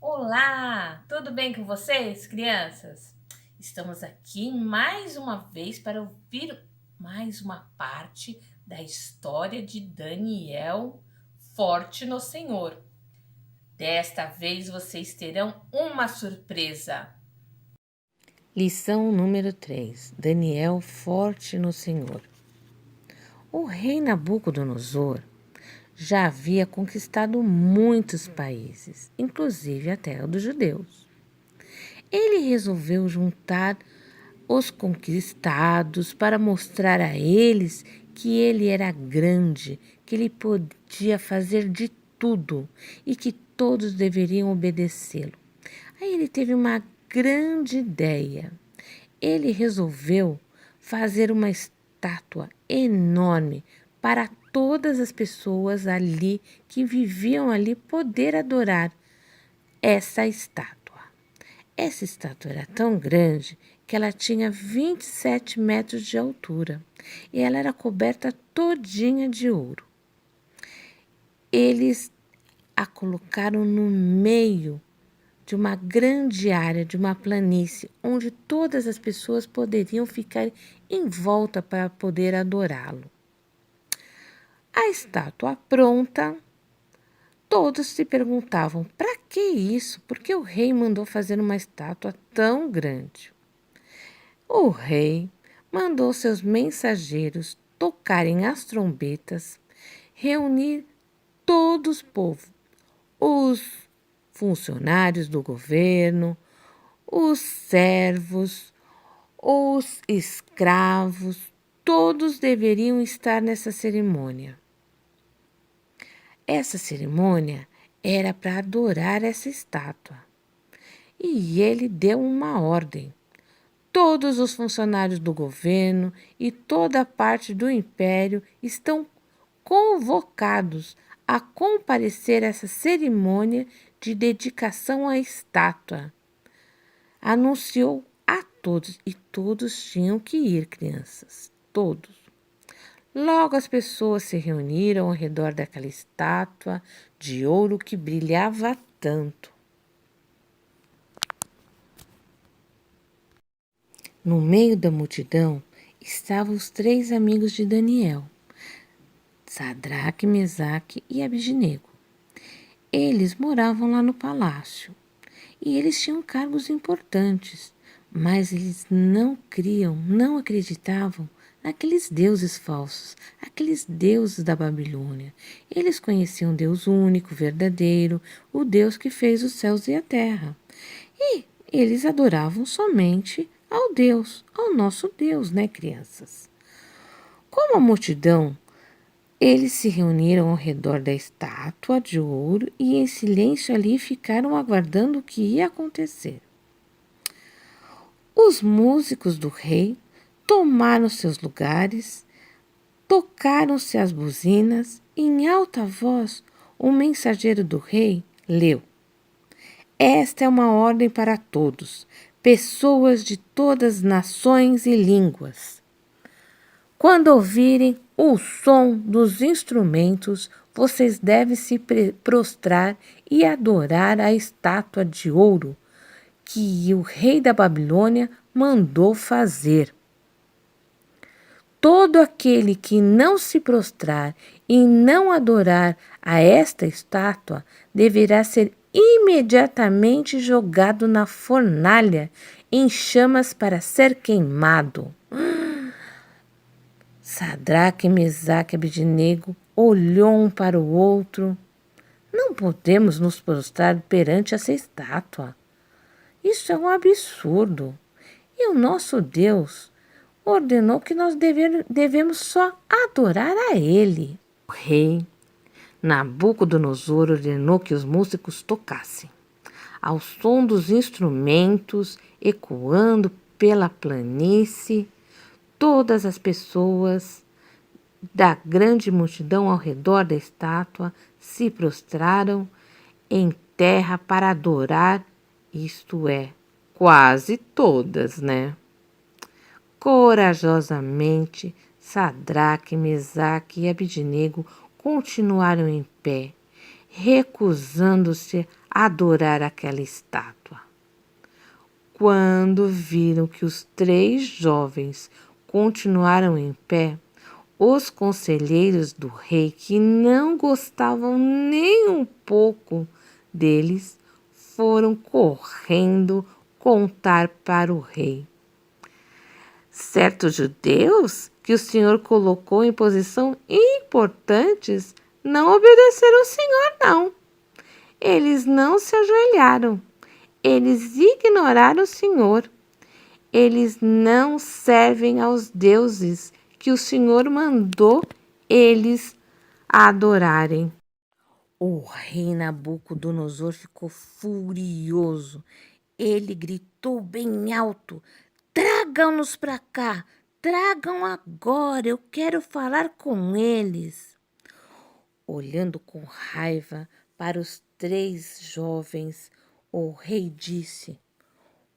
Olá, tudo bem com vocês, crianças? Estamos aqui mais uma vez para ouvir mais uma parte da história de Daniel forte no Senhor. Desta vez vocês terão uma surpresa. Lição número 3. Daniel forte no Senhor. O rei Nabucodonosor já havia conquistado muitos países, inclusive a terra dos judeus. Ele resolveu juntar os conquistados para mostrar a eles que ele era grande, que ele podia fazer de tudo e que todos deveriam obedecê-lo. Aí ele teve uma grande ideia. Ele resolveu fazer uma estátua enorme para todas as pessoas ali que viviam ali poder adorar essa estátua. Essa estátua era tão grande que ela tinha 27 metros de altura e ela era coberta todinha de ouro. Eles a colocaram no meio de uma grande área, de uma planície, onde todas as pessoas poderiam ficar em volta para poder adorá-lo. A estátua pronta, todos se perguntavam: para que isso? Por que o rei mandou fazer uma estátua tão grande? O rei mandou seus mensageiros tocarem as trombetas, reunir todos o povo, os funcionários do governo, os servos, os escravos, todos deveriam estar nessa cerimônia. Essa cerimônia era para adorar essa estátua. E ele deu uma ordem. Todos os funcionários do governo e toda a parte do império estão convocados a comparecer a essa cerimônia de dedicação à estátua. Anunciou a todos e todos tinham que ir, crianças, todos. Logo as pessoas se reuniram ao redor daquela estátua de ouro que brilhava tanto. No meio da multidão estavam os 3 amigos de Daniel, Sadraque, Mesaque e Abednego. Eles moravam lá no palácio e eles tinham cargos importantes, mas eles não criam, não acreditavam naqueles deuses falsos, aqueles deuses da Babilônia. Eles conheciam o Deus único, verdadeiro, o Deus que fez os céus e a terra. E eles adoravam somente ao nosso Deus, né, crianças? Como a multidão, eles se reuniram ao redor da estátua de ouro e em silêncio ali ficaram aguardando o que ia acontecer. Os músicos do rei tomaram seus lugares, tocaram-se as buzinas e em alta voz o mensageiro do rei leu: Esta é uma ordem para todos, pessoas de todas as nações e línguas. Quando ouvirem o som dos instrumentos, vocês devem se prostrar e adorar a estátua de ouro que o rei da Babilônia mandou fazer. Todo aquele que não se prostrar e não adorar a esta estátua deverá ser imediatamente jogado na fornalha em chamas para ser queimado. Sadraque, Mesaque e Abednego olhou um para o outro. Não podemos nos prostrar perante essa estátua. Isso é um absurdo. E o nosso Deus ordenou que nós devemos só adorar a Ele. O rei Nabucodonosor ordenou que os músicos tocassem. Ao som dos instrumentos ecoando pela planície, todas as pessoas da grande multidão ao redor da estátua se prostraram em terra para adorar, isto é, quase todas, né? Corajosamente, Sadraque, Mesaque e Abednego continuaram em pé, recusando-se adorar aquela estátua. Quando viram que os 3 jovens continuaram em pé, os conselheiros do rei, que não gostavam nem um pouco deles, foram correndo contar para o rei. Certos judeus que o Senhor colocou em posição importantes não obedeceram ao Senhor, não. Eles não se ajoelharam. Eles ignoraram o Senhor. Eles não servem aos deuses que o Senhor mandou eles adorarem. O rei Nabucodonosor ficou furioso. Ele gritou bem alto: "Tragam-nos para cá! Tragam agora! Eu quero falar com eles!" Olhando com raiva para os 3 jovens, o rei disse: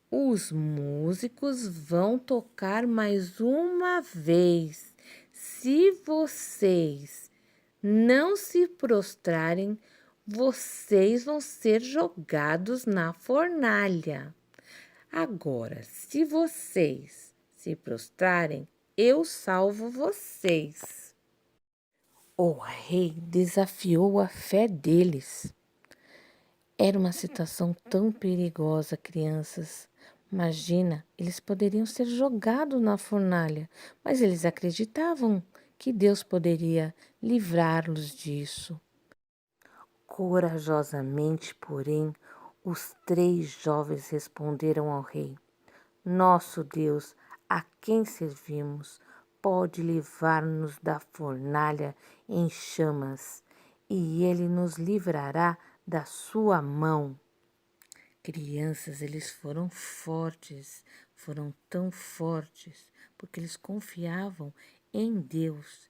"Os músicos vão tocar mais uma vez. Se vocês não se prostrarem, vocês vão ser jogados na fornalha. Agora, se vocês se prostrarem, eu salvo vocês." O rei desafiou a fé deles. Era uma situação tão perigosa, crianças. Imagina, eles poderiam ser jogados na fornalha, mas eles acreditavam que Deus poderia livrá-los disso. Corajosamente, porém, os 3 jovens responderam ao rei: "Nosso Deus, a quem servimos, pode livrar-nos da fornalha em chamas, e ele nos livrará da sua mão." Crianças, eles foram fortes, foram tão fortes, porque eles confiavam em Deus,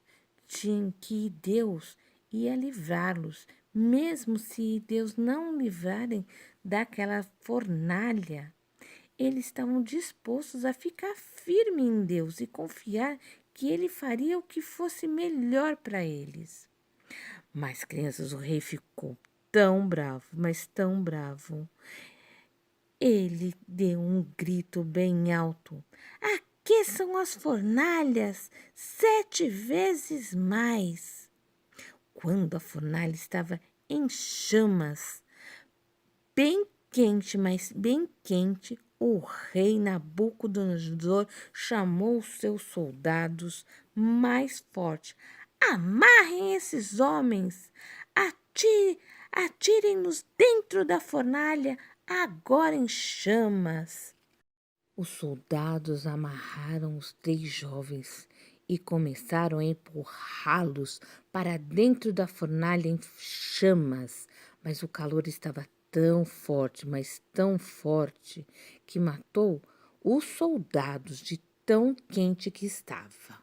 em que Deus ia livrá-los, mesmo se Deus não livrarem daquela fornalha. Eles estavam dispostos a ficar firmes em Deus e confiar que Ele faria o que fosse melhor para eles. Mas, crianças, o rei ficou tão bravo, mas tão bravo. Ele deu um grito bem alto: "Aqueçam as fornalhas 7 vezes mais." Quando a fornalha estava em chamas, bem quente, mas bem quente, o rei Nabucodonosor chamou os seus soldados mais fortes: "Amarrem esses homens, atirem-nos dentro da fornalha, agora em chamas." Os soldados amarraram os 3 jovens e começaram a empurrá-los para dentro da fornalha em chamas, mas o calor estava tão forte, mas tão forte, que matou os soldados de tão quente que estava.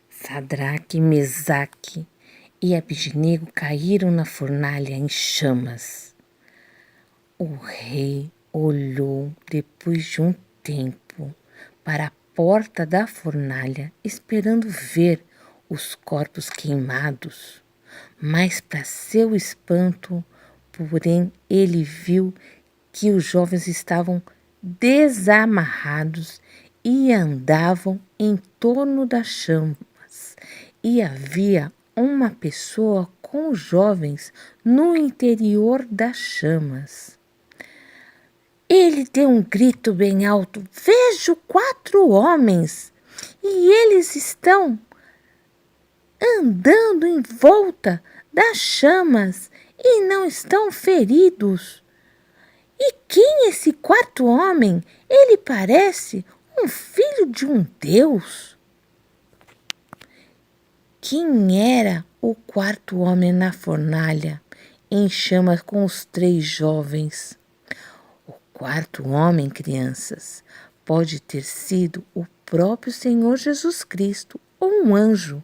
Sadraque, Mesaque e Abednego caíram na fornalha em chamas. O rei olhou depois de um tempo para a porta da fornalha, esperando ver os corpos queimados, mas, para seu espanto, porém, ele viu que os jovens estavam desamarrados e andavam em torno das chamas, e havia uma pessoa com os jovens no interior das chamas. Ele deu um grito bem alto: "Vejo 4 homens e eles estão andando em volta das chamas e não estão feridos. E quem é esse 4º homem? Ele parece um filho de um deus." Quem era o 4º homem na fornalha, em chamas com os 3 jovens? O 4º homem, crianças, pode ter sido o próprio Senhor Jesus Cristo ou um anjo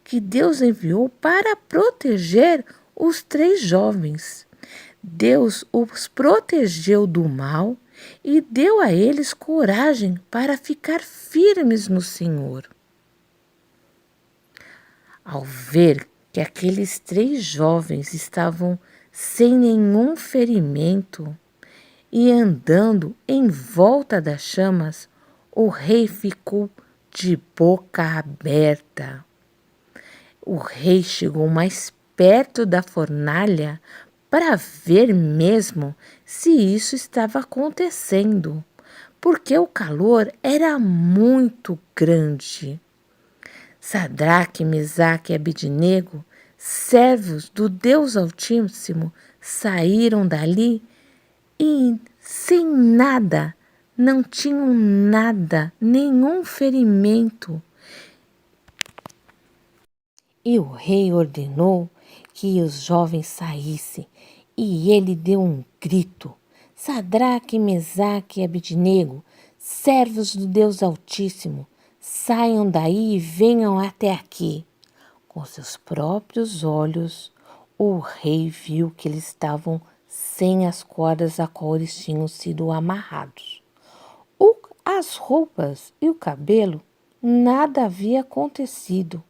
que Deus enviou para proteger os 3 jovens. Deus os protegeu do mal e deu a eles coragem para ficar firmes no Senhor. Ao ver que aqueles 3 jovens estavam sem nenhum ferimento, e andando em volta das chamas, o rei ficou de boca aberta. O rei chegou mais perto da fornalha para ver mesmo se isso estava acontecendo, porque o calor era muito grande. Sadraque, Mesaque e Abednego, servos do Deus Altíssimo, saíram dali e, sem nada, não tinham nada, nenhum ferimento. E o rei ordenou que os jovens saíssem, e ele deu um grito: Sadraque, Mesaque e Abednego, servos do Deus Altíssimo, saiam daí e venham até aqui. Com seus próprios olhos, o rei viu que eles estavam sem as cordas a qual eles tinham sido amarrados. As roupas e o cabelo, nada havia acontecido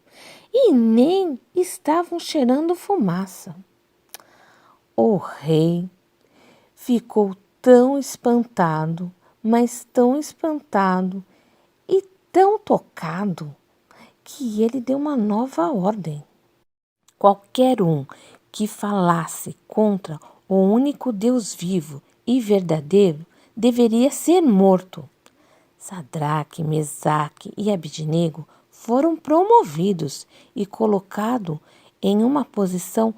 e nem estavam cheirando fumaça. O rei ficou tão espantado, mas tão espantado e tão tocado, que ele deu uma nova ordem. Qualquer um que falasse contra o único Deus vivo e verdadeiro deveria ser morto. Sadraque, Mesaque e Abednego foram promovidos e colocados em uma posição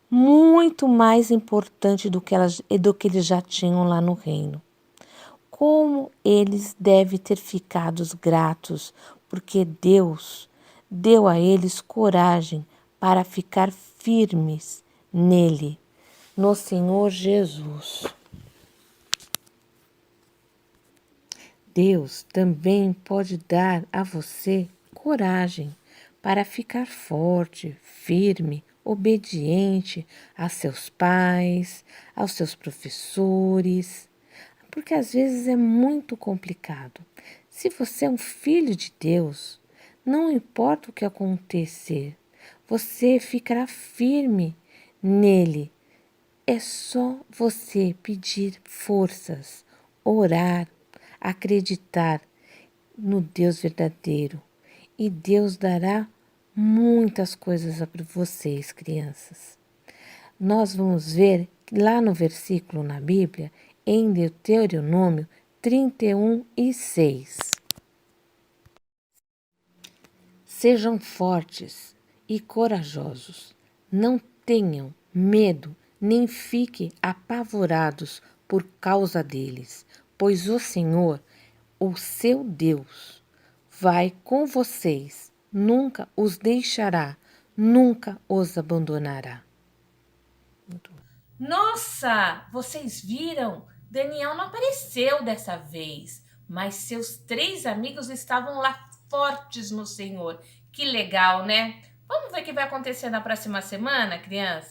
muito mais importante do que eles já tinham lá no reino. Como eles devem ter ficado gratos, porque Deus deu a eles coragem para ficar firmes nele, no Senhor Jesus. Deus também pode dar a você coragem para ficar forte, firme, obediente a seus pais, aos seus professores, porque às vezes é muito complicado. Se você é um filho de Deus, não importa o que acontecer, você ficará firme nele. É só você pedir forças, orar, acreditar no Deus verdadeiro, e Deus dará muitas coisas para vocês, crianças. Nós vamos ver lá no versículo na Bíblia, em Deuteronômio 31:6. Sejam fortes e corajosos, não tenham medo, nem fiquem apavorados por causa deles, pois o Senhor, o seu Deus, vai com vocês, nunca os deixará, nunca os abandonará. Nossa, vocês viram? Daniel não apareceu dessa vez, mas seus 3 amigos estavam lá fortes no Senhor. Que legal, né? Vamos ver o que vai acontecer na próxima semana, criança?